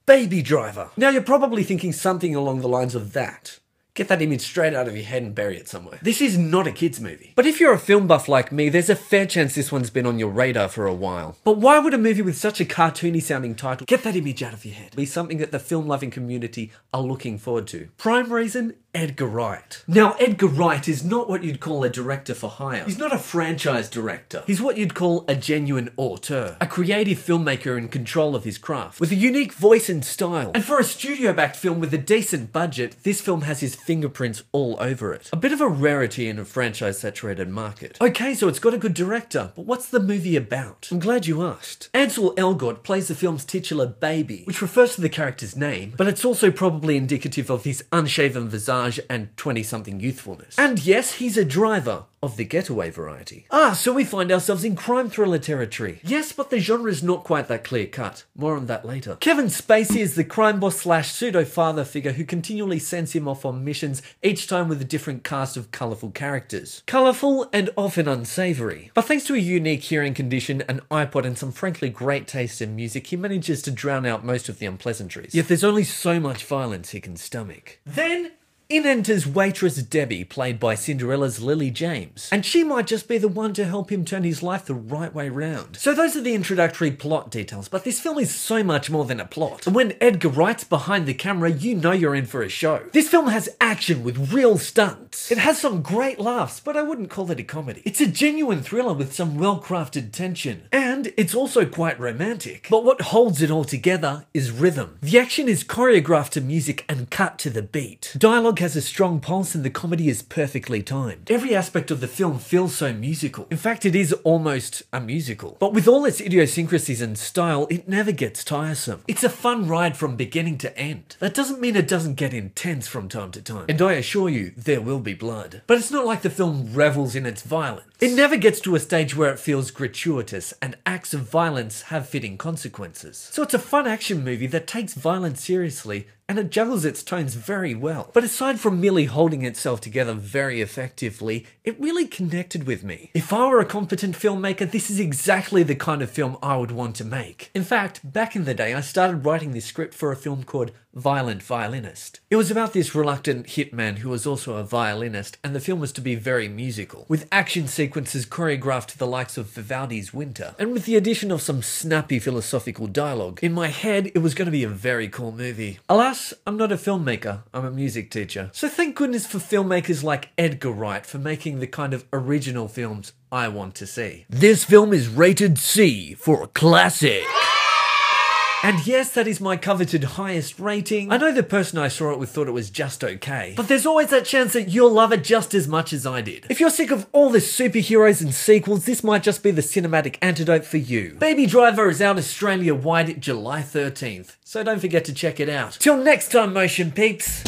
Baby Driver. Now you're probably thinking something along the lines of that. Get that image straight out of your head and bury it somewhere. This is not a kids movie. But if you're a film buff like me, there's a fair chance this one's been on your radar for a while. But why would a movie with such a cartoony sounding title, get that image out of your head, be something that the film loving community are looking forward to? Prime reason? Edgar Wright. Now, Edgar Wright is not what you'd call a director for hire. He's not a franchise director. He's what you'd call a genuine auteur, a creative filmmaker in control of his craft, with a unique voice and style. And for a studio-backed film with a decent budget, this film has his fingerprints all over it. A bit of a rarity in a franchise-saturated market. Okay, so it's got a good director, but what's the movie about? I'm glad you asked. Ansel Elgort plays the film's titular baby, which refers to the character's name, but it's also probably indicative of his unshaven visage and 20-something youthfulness. And yes, he's a driver of the getaway variety. So we find ourselves in crime thriller territory. Yes, but the genre is not quite that clear cut. More on that later. Kevin Spacey is the crime boss slash pseudo-father figure who continually sends him off on missions, each time with a different cast of colourful characters. Colourful and often unsavoury. But thanks to a unique hearing condition, an iPod and some frankly great taste in music, he manages to drown out most of the unpleasantries. Yet there's only so much violence he can stomach. Then in enters waitress Debbie, played by Cinderella's Lily James, and she might just be the one to help him turn his life the right way round. So those are the introductory plot details, but this film is so much more than a plot. And when Edgar Wright's behind the camera, you know you're in for a show. This film has action with real stunts. It has some great laughs, but I wouldn't call it a comedy. It's a genuine thriller with some well-crafted tension. And it's also quite romantic. But what holds it all together is rhythm. The action is choreographed to music and cut to the beat. Dialogue has a strong pulse and the comedy is perfectly timed. Every aspect of the film feels so musical. In fact, it is almost a musical. But with all its idiosyncrasies and style, it never gets tiresome. It's a fun ride from beginning to end. That doesn't mean it doesn't get intense from time to time. And I assure you, there will be blood. But it's not like the film revels in its violence. It never gets to a stage where it feels gratuitous and acts of violence have fitting consequences. So it's a fun action movie that takes violence seriously and it juggles its tones very well. But aside from merely holding itself together very effectively, it really connected with me. If I were a competent filmmaker, this is exactly the kind of film I would want to make. In fact, back in the day, I started writing this script for a film called Violent Violinist. It was about this reluctant hitman who was also a violinist, and the film was to be very musical, with action sequences choreographed to the likes of Vivaldi's Winter, and with the addition of some snappy philosophical dialogue. In my head, it was going to be a very cool movie. Alas, I'm not a filmmaker, I'm a music teacher. So thank goodness for filmmakers like Edgar Wright for making the kind of original films I want to see. This film is rated C for a classic. And yes, that is my coveted highest rating. I know the person I saw it with thought it was just okay, but there's always that chance that you'll love it just as much as I did. If you're sick of all the superheroes and sequels, this might just be the cinematic antidote for you. Baby Driver is out Australia-wide July 13th, so don't forget to check it out. Till next time, motion peeps.